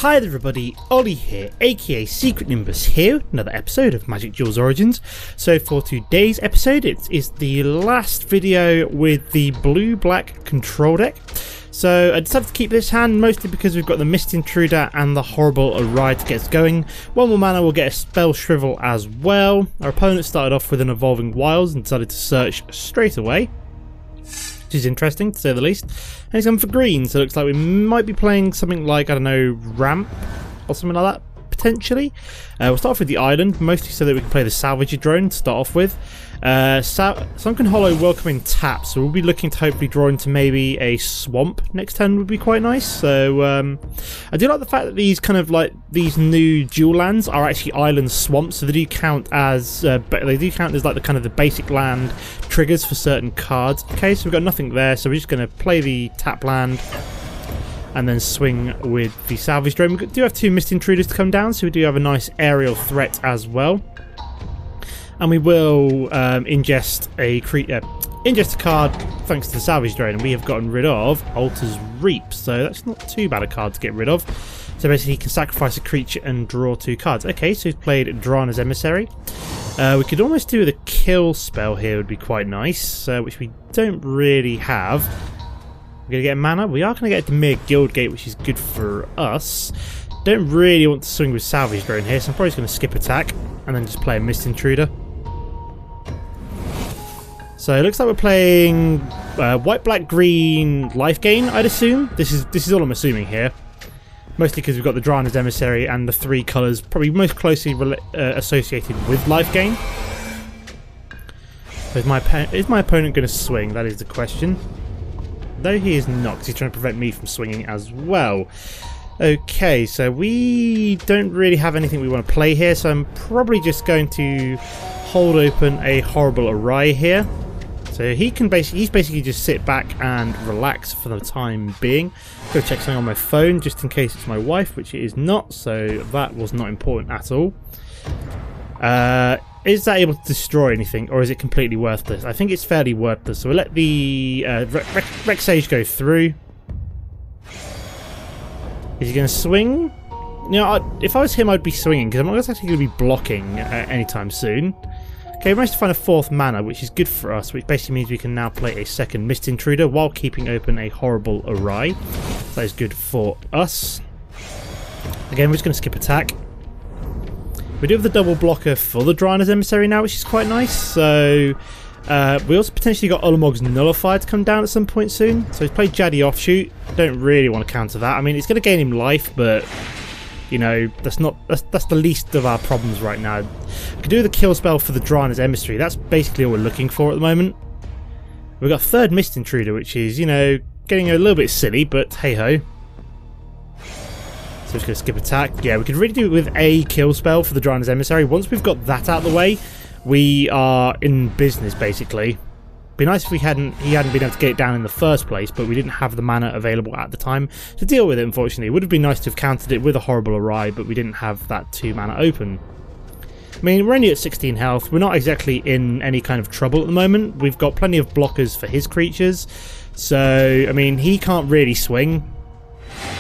Hi there everybody, Ollie here, aka Secret Nimbus here, another episode of Magic Duels Origins. So for today's episode, it is the last video with the blue-black control deck. So I decided to keep this hand mostly because we've got the Mist Intruder and the Horrible Array to get us going. One more mana, we'll get a Spell Shrivel as well. Our opponent started off with an Evolving Wilds and decided to search straight away, which is interesting to say the least. And he's gone for green, so it looks like we might be playing something like, I don't know, Ramp or something like that, potentially. We'll start off with the island, mostly so that we can play the Salvager Drone to start off with. Sunken Hollow welcoming tap, so we'll be looking to hopefully draw into maybe a swamp next turn would be quite nice. So I do like the fact that these kind of like these new dual lands are actually island swamps, so they do count as like the kind of the basic land triggers for certain cards. Okay, so we've got nothing there, so we're just going to play the tap land and then swing with the Salvage Drone. We do have two Mist Intruders to come down, so we do have a nice aerial threat as well. And we will ingest a card thanks to the Salvage Drone, and we have gotten rid of Altar's Reap, so that's not too bad a card to get rid of. So basically he can sacrifice a creature and draw two cards. Okay, so he's played Drana's Emissary. We could almost do the kill spell here, would be quite nice, which we don't really have. We're going to get mana. We are going to get Dimir Guildgate, which is good for us. Don't really want to swing with Salvage Drone here, so I'm probably just going to skip attack and then just play a Mist Intruder. So it looks like we're playing white, black, green, life gain, I'd assume. This is all I'm assuming here. Mostly because we've got the Drana's Emissary and the three colours probably most closely associated with life gain. So is my opponent going to swing? That is the question. Though he is not, because he's trying to prevent me from swinging as well. Okay, so we don't really have anything we want to play here, so I'm probably just going to hold open a Horrible Array here. So he's basically just sit back and relax for the time being. Go check something on my phone just in case it's my wife, which it is not, so that was not important at all. Is that able to destroy anything, or is it completely worthless? I think it's fairly worthless, so we'll let the Rex Sage go through. Is he going to swing? You know, if I was him, I'd be swinging, because I'm not actually going to be blocking anytime soon. Okay, we managed to find a fourth mana, which is good for us, which basically means we can now play a second Mist Intruder while keeping open a Horrible Array. That is good for us. Again, we're just going to skip attack. We do have the double blocker for the Drana's Emissary now, which is quite nice. So we also potentially got Ulamog's Nullifier to come down at some point soon. So he's played Jaddy Offshoot. Don't really want to counter that. I mean, it's going to gain him life, but you know, that's the least of our problems right now. We can do the kill spell for the Drana's Emissary. That's basically all we're looking for at the moment. We've got a third Mist Intruder, which is, you know, getting a little bit silly, but hey ho. So we're just going to skip attack. Yeah, we could really do it with a kill spell for the Drana's Emissary. Once we've got that out of the way, we are in business, basically. Be nice if he hadn't been able to get it down in the first place, but we didn't have the mana available at the time to deal with it, unfortunately. It would have been nice to have countered it with a Horrible Array, but we didn't have that 2 mana open. I mean, we're only at 16 health. We're not exactly in any kind of trouble at the moment. We've got plenty of blockers for his creatures. So, I mean, he can't really swing.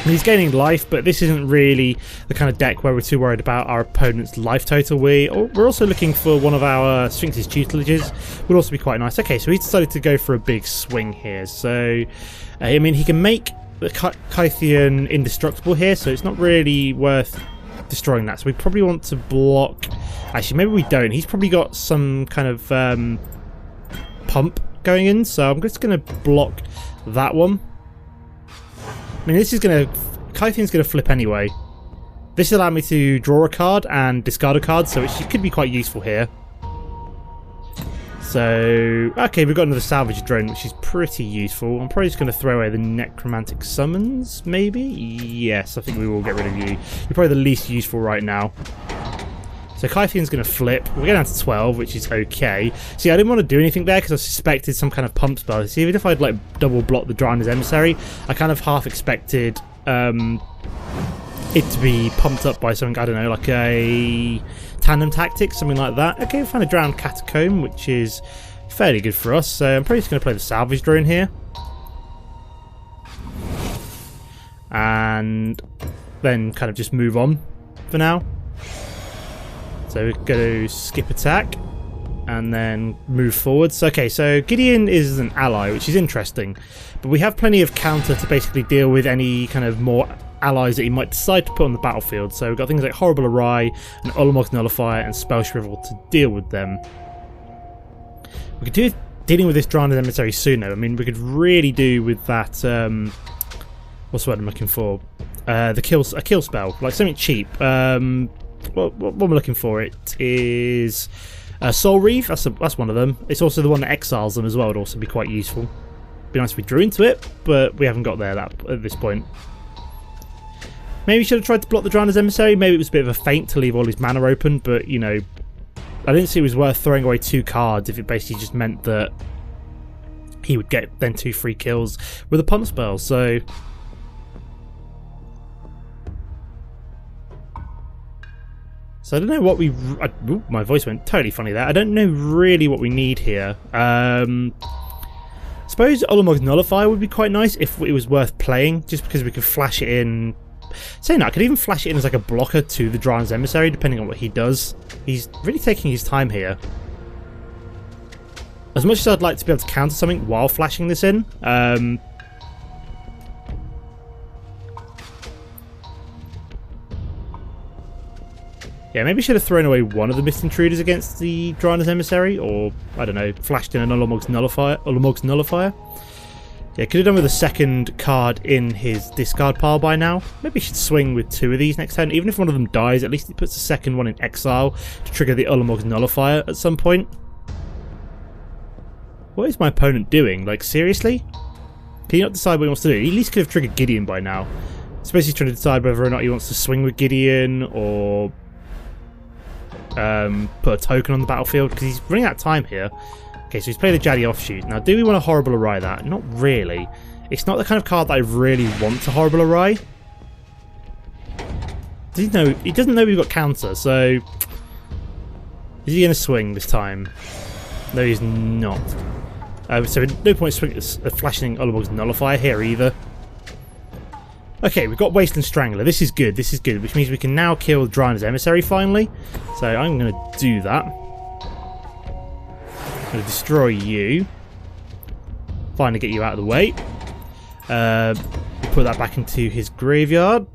He's gaining life, but this isn't really the kind of deck where we're too worried about our opponent's life total. We're also looking for one of our Sphinx's tutelages. Would also be quite nice. Okay, so he's decided to go for a big swing here. So, I mean, he can make the Kythian indestructible here, so it's not really worth destroying that. So we probably want to block. Actually, maybe we don't. He's probably got some kind of pump going in, so I'm just going to block that one. I mean, Kythian's going to flip anyway. This allowed me to draw a card and discard a card, so it could be quite useful here. So, okay, we've got another Salvage Drone, which is pretty useful. I'm probably just going to throw away the Necromantic Summons, maybe? Yes, I think we will get rid of you. You're probably the least useful right now. So Kythian's going to flip. We're going down to 12, which is okay. See, I didn't want to do anything there because I suspected some kind of pump spell. See, even if I'd like double block the Drana's Emissary, I kind of half expected it to be pumped up by something, I don't know, like a Tandem Tactic, something like that. Okay, we found a Drowned Catacomb, which is fairly good for us. So I'm probably just going to play the Salvage Drone here. And then kind of just move on for now. So we're going to skip attack and then move forwards. Okay, so Gideon is an ally, which is interesting, but we have plenty of counter to basically deal with any kind of more allies that he might decide to put on the battlefield. So we've got things like Horrible Array and Ulamog's Nullifier and Spell Shrivel to deal with them. We could do dealing with this Drana's Emissary sooner. I mean, we could really do with that, what's the word I'm looking for? A kill spell, like something cheap. What we're looking for, it is Soul Reeve. That's one of them. It's also the one that exiles them as well. Would also be quite useful. Be nice if we drew into it, but we haven't got there at this point. Maybe we should have tried to block the Drana's Emissary. Maybe it was a bit of a feint to leave all his mana open, but you know, I didn't see it was worth throwing away 2 cards if it basically just meant that he would get then 2 free kills with a pump spell. So I don't know what we... Ooh, my voice went totally funny there. I don't know really what we need here. I suppose Ulamog's Nullifier would be quite nice if it was worth playing, just because we could flash it in. Saying that, I could even flash it in as like a blocker to the Drana's Emissary, depending on what he does. He's really taking his time here. As much as I'd like to be able to counter something while flashing this in, yeah, maybe I should have thrown away one of the Mist Intruders against the Drana's Emissary, or, I don't know, flashed in an Ulamog's Nullifier. Yeah, could have done with a second card in his discard pile by now. Maybe he should swing with 2 of these next turn. Even if one of them dies, at least it puts the second one in exile to trigger the Ulamog's Nullifier at some point. What is my opponent doing? Like, seriously? Can he not decide what he wants to do? He at least could have triggered Gideon by now. I suppose he's trying to decide whether or not he wants to swing with Gideon or put a token on the battlefield, because he's running out of time here. Okay, so he's played a Jaddy Offshoot. Now, do we want a Horrible Array that? Not really. It's not the kind of card that I really want to Horrible Array. Does he know? He doesn't know we've got counter, so... Is he going to swing this time? No, he's not. So no point flashing Ulamog's Nullifier here either. Okay, we've got Wasteland Strangler. This is good, which means we can now kill Drana's Emissary finally. So I'm going to do that. I'm going to destroy you. Finally get you out of the way. Put that back into his graveyard.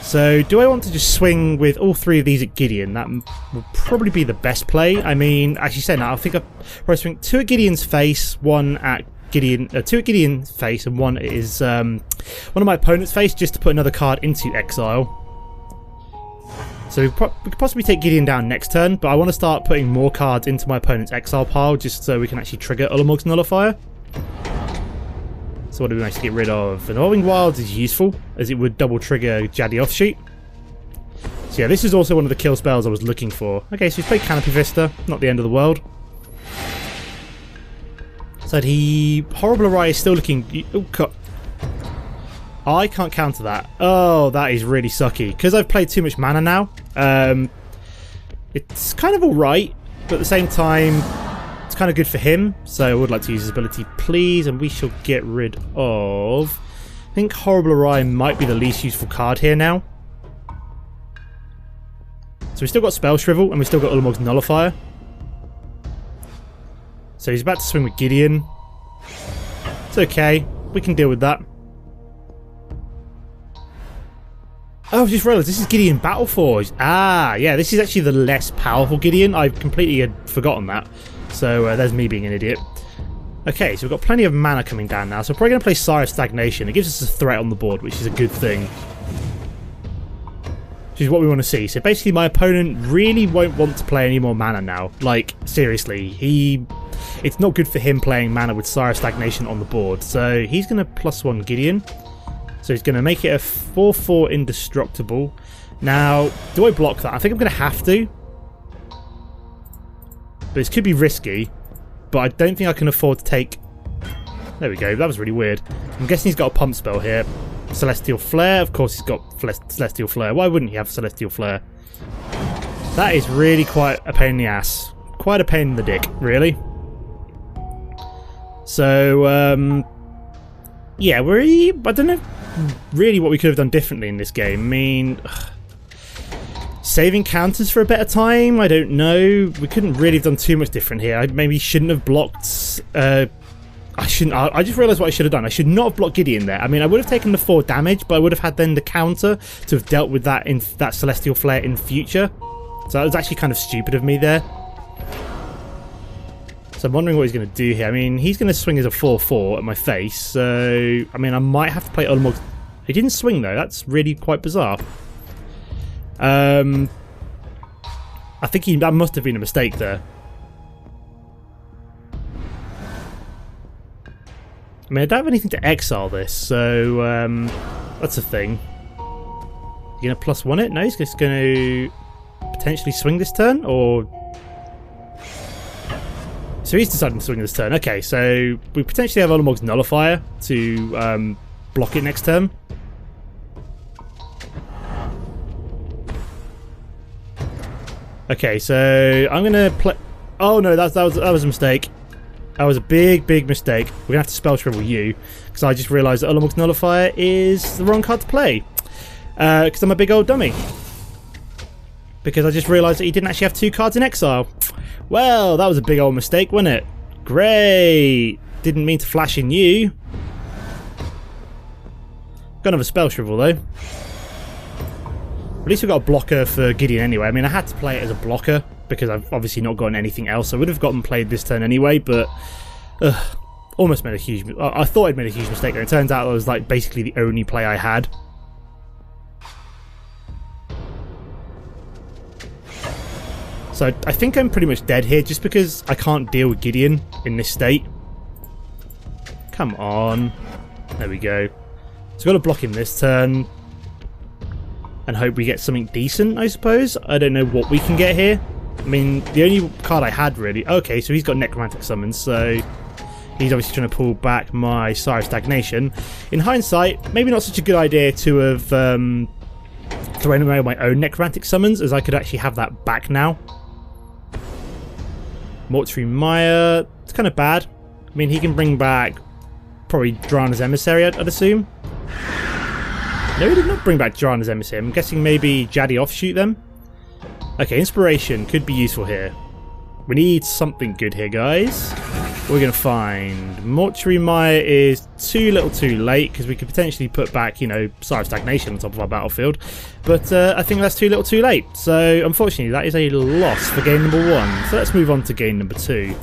So do I want to just swing with all 3 of these at Gideon? That would probably be the best play. I mean, actually saying that, I think I'll probably swing 2 at Gideon's face, 1 at Gideon, 2 at Gideon's face, and 1 is one of my opponent's face, just to put another card into exile. So we could possibly take Gideon down next turn, but I want to start putting more cards into my opponent's exile pile, just so we can actually trigger Ulamog's Nullifier. So what do we manage to get rid of? Evolving Wilds is useful, as it would double trigger Jaddy Offshoot. So yeah, this is also one of the kill spells I was looking for. Okay, so he's played Canopy Vista, not the end of the world. So he... Horrible Array is still looking... Oh, cut. I can't counter that. Oh, that is really sucky. Because I've played too much mana now, it's kind of alright, but at the same time, it's kind of good for him. So I would like to use his ability, please, and we shall get rid of... I think Horrible Array might be the least useful card here now. So we've still got Spell Shrivel, and we've still got Ulamog's Nullifier. So he's about to swing with Gideon. It's okay, we can deal with that. Oh, I just realised this is Gideon Battleforge. Ah, yeah, this is actually the less powerful Gideon. I completely had forgotten that. So there's me being an idiot. Okay, so we've got plenty of mana coming down now. So we're probably going to play Sire of Stagnation. It gives us a threat on the board, which is a good thing. Which is what we want to see. So basically my opponent really won't want to play any more mana now. Like, seriously, it's not good for him playing mana with Sire of Stagnation on the board. So he's going to +1 Gideon. So he's going to make it a 4/4 indestructible. Now, do I block that? I think I'm going to have to. But this could be risky. But I don't think I can afford to take... There we go, that was really weird. I'm guessing he's got a pump spell here. Celestial Flare, of course he's got Celestial Flare. Why wouldn't he have Celestial Flare? That is really quite a pain in the ass. Quite a pain in the dick, really. So, yeah, I don't know. really what we could have done differently in this game. I mean, saving counters for a better time? I don't know. We couldn't really have done too much different here. I maybe shouldn't have blocked... I just realised what I should have done. I should not have blocked Gideon there. I mean, I would have taken the 4 damage, but I would have had then the counter to have dealt with that in that Celestial Flare in future. So that was actually kind of stupid of me there. So I'm wondering what he's going to do here. I mean, he's going to swing as a 4/4 at my face. So, I mean, I might have to play Ulamog. He didn't swing, though. That's really quite bizarre. I think that must have been a mistake there. I mean, I don't have anything to exile this, so that's a thing. You gonna +1 it? No, he's just going to potentially swing this turn, or... So he's deciding to swing this turn. Okay, so we potentially have Ulamog's Nullifier to block it next turn. Okay, so I'm going to play... Oh no, that was a mistake. That was a big mistake. We're going to have to spell shrivel you, because I just realised that Ulamog's Nullifier is the wrong card to play. Because I'm a big old dummy. Because I just realised that he didn't actually have 2 cards in exile. Well, that was a big old mistake, wasn't it? Great! Didn't mean to flash in you. Got another spell shrivel though. At least we've got a blocker for Gideon anyway. I mean, I had to play it as a blocker, because I've obviously not gotten anything else. I would have gotten played this turn anyway, but almost made a huge... I thought I'd made a huge mistake, and it turns out it was like basically the only play I had. So I think I'm pretty much dead here, just because I can't deal with Gideon in this state. Come on. There we go. So I've got to block him this turn. And hope we get something decent, I suppose. I don't know what we can get here. I mean, the only card I had really... Okay, so he's got Necromantic Summons, so... He's obviously trying to pull back my Sire of Stagnation. In hindsight, maybe not such a good idea to have thrown away my own Necromantic Summons, as I could actually have that back now. Mortuary Mire... It's kind of bad. I mean, he can bring back probably Drana's Emissary, I'd assume. No, he did not bring back Drana's Emissary. I'm guessing maybe Jadi Offshoot them. Okay, Inspiration could be useful here. We need something good here, guys. What are we going to find? Mortuary Mire is too little too late, because we could potentially put back, you know, Sire of Stagnation on top of our battlefield. But I think that's too little too late. So, unfortunately, that is a loss for game number 1. So let's move on to game number 2.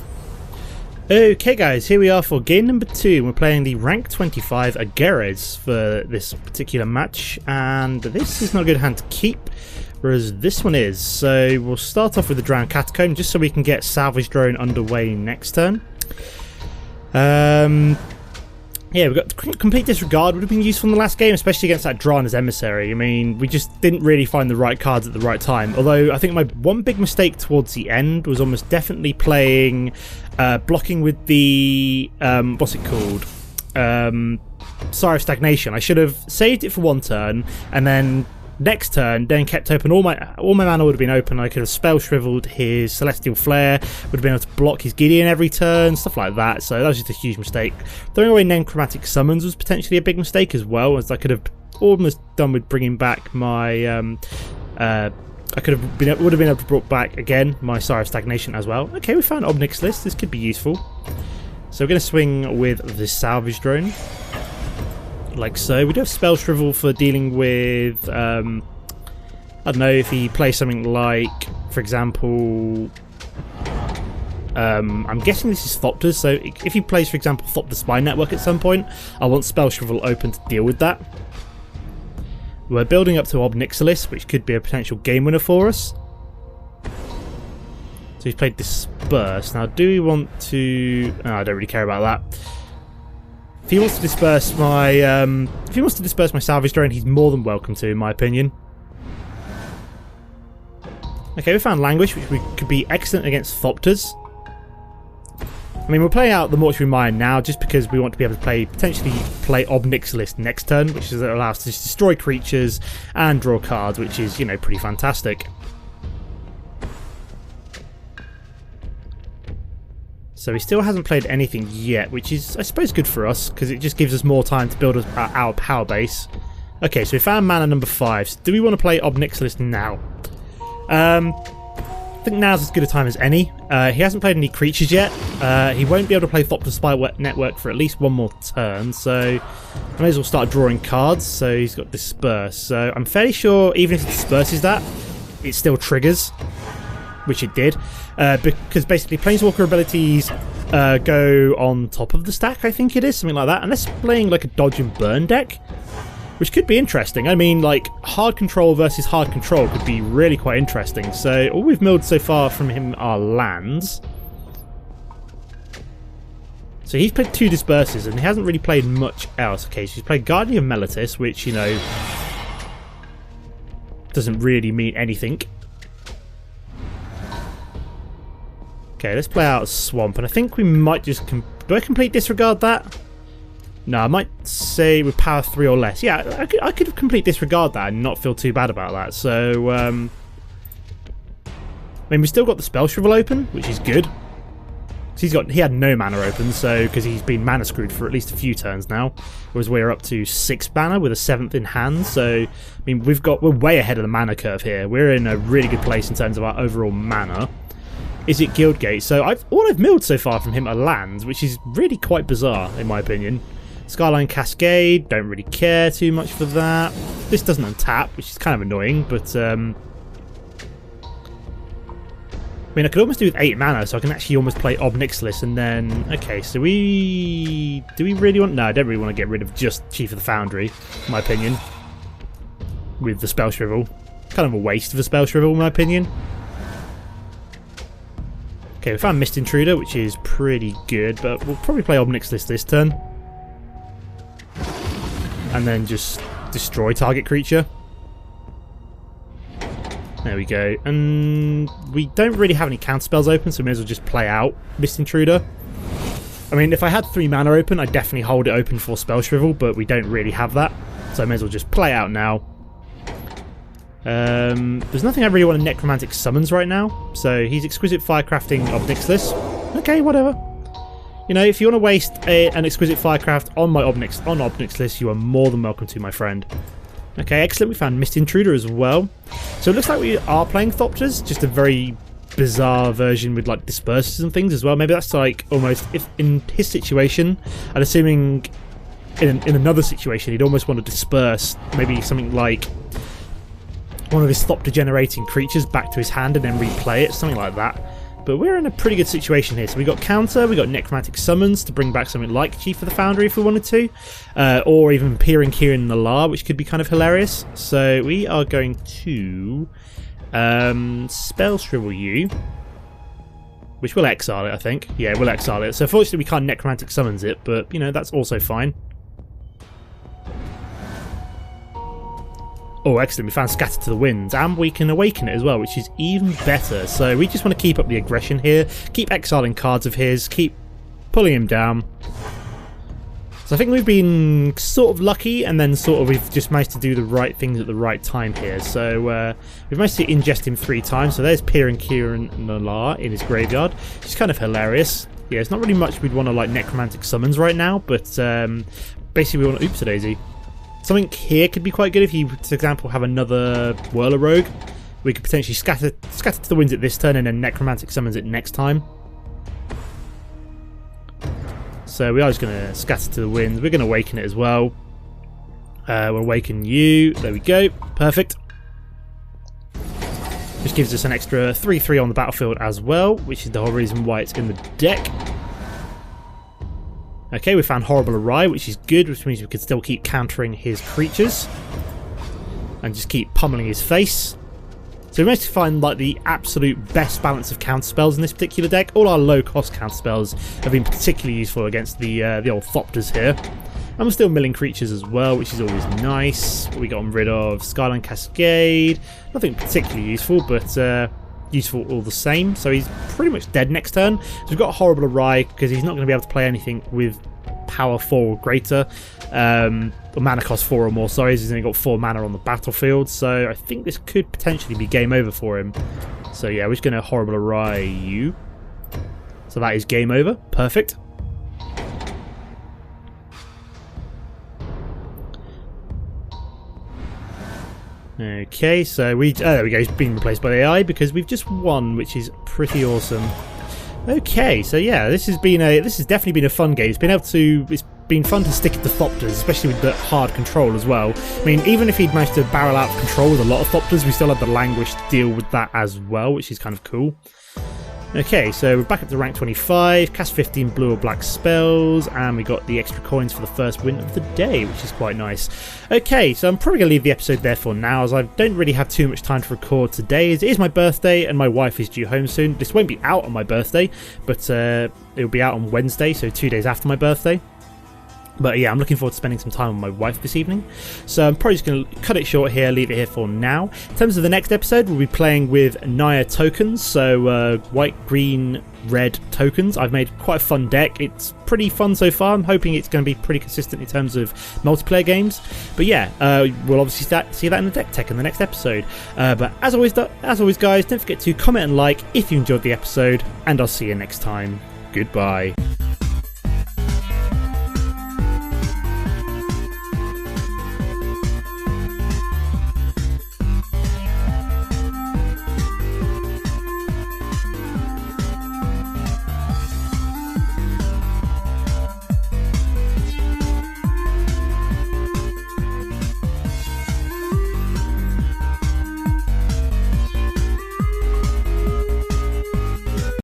Okay guys, here we are for game number 2. We're playing the rank 25 Ageres for this particular match, and this is not a good hand to keep, whereas this one is. So we'll start off with the Drowned Catacomb, just so we can get Salvage Drone underway next turn. Yeah, we've got Complete Disregard. Would have been useful in the last game, especially against that Drana's Emissary. I mean, we just didn't really find the right cards at the right time. Although, I think my one big mistake towards the end was almost definitely playing... blocking with the... what's it called? Sire of Stagnation. I should have saved it for one turn, and then... next turn, then kept open. All my mana would have been open. I could have spell shriveled his Celestial Flare, would have been able to block his Gideon every turn, stuff like that. So that was just a huge mistake. Throwing away Necromantic Summons was potentially a big mistake as well, as I could have almost done with bringing back my. I would have been able to bring back again my Sire of Stagnation as well. Okay, we found Obnix List. This could be useful. So we're going to swing with the Salvage Drone. Like so. We do have Spell Shrivel for dealing with, I don't know, if he plays something like, for example, I'm guessing this is Thopters, so if he plays, for example, Thopter Spy Network at some point, I want Spell Shrivel open to deal with that. We're building up to Obnixilis, which could be a potential game winner for us. So he's played Disperse. Now, do we want to... Oh, I don't really care about that. If he wants to disperse my Salvage Drone, he's more than welcome to, in my opinion. Okay, we found Languish, which could be excellent against Thopters. I mean, we're playing out the Mortuary Mire now just because we want to be able to potentially play Obnixilis next turn, which is allows us to just destroy creatures and draw cards, which is, you know, pretty fantastic. So he still hasn't played anything yet, which is, I suppose, good for us, because it just gives us more time to build our power base. Okay, so we found mana number 5. So do we want to play Ob Nixilis now? I think now's as good a time as any. He hasn't played any creatures yet. He won't be able to play Thopters Spy Network for at least one more turn, so I may as well start drawing cards. So he's got Disperse. So I'm fairly sure even if it disperses that, it still triggers, which it did, because basically Planeswalker abilities go on top of the stack, I think it is, something like that, unless playing like a dodge and burn deck, which could be interesting. I mean, like, hard control versus hard control could be really quite interesting. So all we've milled so far from him are lands. So he's played 2 Disperses, and he hasn't really played much else. Okay, so he's played Guardian of Meletis, which, you know, doesn't really mean anything. Okay, let's play out a Swamp, and I think we might just... do I complete disregard that? No, I might say with power 3 or less. Yeah, I could complete disregard that and not feel too bad about that. So, I mean, we still got the Spell Shrivel open, which is good. He had no mana open, so because he's been mana screwed for at least a few turns now. Whereas we're up to 6 mana with a 7th in hand. So, I mean, we're way ahead of the mana curve here. We're in a really good place in terms of our overall mana. Is it Guildgate? So all I've milled so far from him are lands, which is really quite bizarre in my opinion. Skyline Cascade, don't really care too much for that. This doesn't untap, which is kind of annoying, but I mean, I could almost do with 8 mana, so I can actually almost play Ob Nixilis and then... Okay, so do we really want... No, I don't really want to get rid of just Chief of the Foundry, in my opinion, with the Spell Shrivel. Kind of a waste of a Spell Shrivel, in my opinion. Okay, we found Mist Intruder, which is pretty good, but we'll probably play Ob Nixilis this turn. And then just destroy target creature. There we go. And we don't really have any counter spells open, so we may as well just play out Mist Intruder. I mean, if I had 3 mana open, I'd definitely hold it open for Spell Shrivel, but we don't really have that. So I may as well just play out now. There's nothing I really want to Necromantic Summons right now, so he's Exquisite Firecrafting Ob Nixilis. Okay, whatever. You know, if you want to waste an Exquisite Firecraft on my Ob Nixilis, you are more than welcome to, my friend. Okay, excellent. We found Mist Intruder as well. So it looks like we are playing Thopters, just a very bizarre version with like disperses and things as well. Maybe that's like almost, if in his situation, and assuming in another situation he'd almost want to disperse maybe something like one of his Thopter generating creatures back to his hand and then replay it, something like that. But we're in a pretty good situation here. So we got counter, we got Necromantic Summons to bring back something like Chief of the Foundry if we wanted to, or even Peering Kieran Nalaar, which could be kind of hilarious. So we are going to Spell Shrivel you, which will exile it, I think. Yeah, we'll exile it. So fortunately we can't Necromantic Summons it, but you know, that's also fine. Oh, excellent. We found Scatter to the Winds, and we can awaken it as well, which is even better. So we just want to keep up the aggression here, keep exiling cards of his, keep pulling him down. So I think we've been sort of lucky, and then sort of we've just managed to do the right things at the right time here. So we've managed to ingest him 3 times. So there's Peering Kieran Nalaar in his graveyard, which is kind of hilarious. Yeah, it's not really much we'd want to like Necromantic Summons right now, but basically we want to... Oops, a daisy. Something here could be quite good if you, for example, have another Whirler Rogue. We could potentially scatter to the winds at this turn and then Necromantic Summons it next time. So we are just going to scatter to the winds. We're going to awaken it as well. We'll awaken you. There we go. Perfect. Which gives us an extra 3/3 on the battlefield as well, which is the whole reason why it's in the deck. Okay, we found Horrible Awry, which is good, which means we can still keep countering his creatures and just keep pummeling his face. So we managed to find like the absolute best balance of counter spells in this particular deck. All our low-cost counter spells have been particularly useful against the old Thopters here. And we're still milling creatures as well, which is always nice. We got rid of Skyline Cascade. Nothing particularly useful, but useful all the same. So he's pretty much dead next turn. So we've got a Horrible Awry because he's not going to be able to play anything with power 4 or greater, or mana cost 4 or more. Sorry, he's only got 4 mana on the battlefield. So I think this could potentially be game over for him. So yeah, we're just going to Horrible Awry you. So that is game over. Perfect. Okay, so there we go, he's been replaced by AI because we've just won, which is pretty awesome. Okay, so yeah, this has definitely been a fun game. It's been fun to stick it to Thopters, especially with the hard control as well. I mean, even if he'd managed to barrel out of control with a lot of Thopters, we still had the language to deal with that as well, which is kind of cool. Okay, so we're back up to rank 25, cast 15 blue or black spells, and we got the extra coins for the first win of the day, which is quite nice. Okay, so I'm probably going to leave the episode there for now, as I don't really have too much time to record today, as it is my birthday and my wife is due home soon. This won't be out on my birthday, but it'll be out on Wednesday, so 2 days after my birthday. But yeah, I'm looking forward to spending some time with my wife this evening. So I'm probably just going to cut it short here, leave it here for now. In terms of the next episode, we'll be playing with Naya tokens. So white, green, red tokens. I've made quite a fun deck. It's pretty fun so far. I'm hoping it's going to be pretty consistent in terms of multiplayer games. But yeah, we'll obviously see that in the deck tech in the next episode. But as always, guys, don't forget to comment and like if you enjoyed the episode. And I'll see you next time. Goodbye.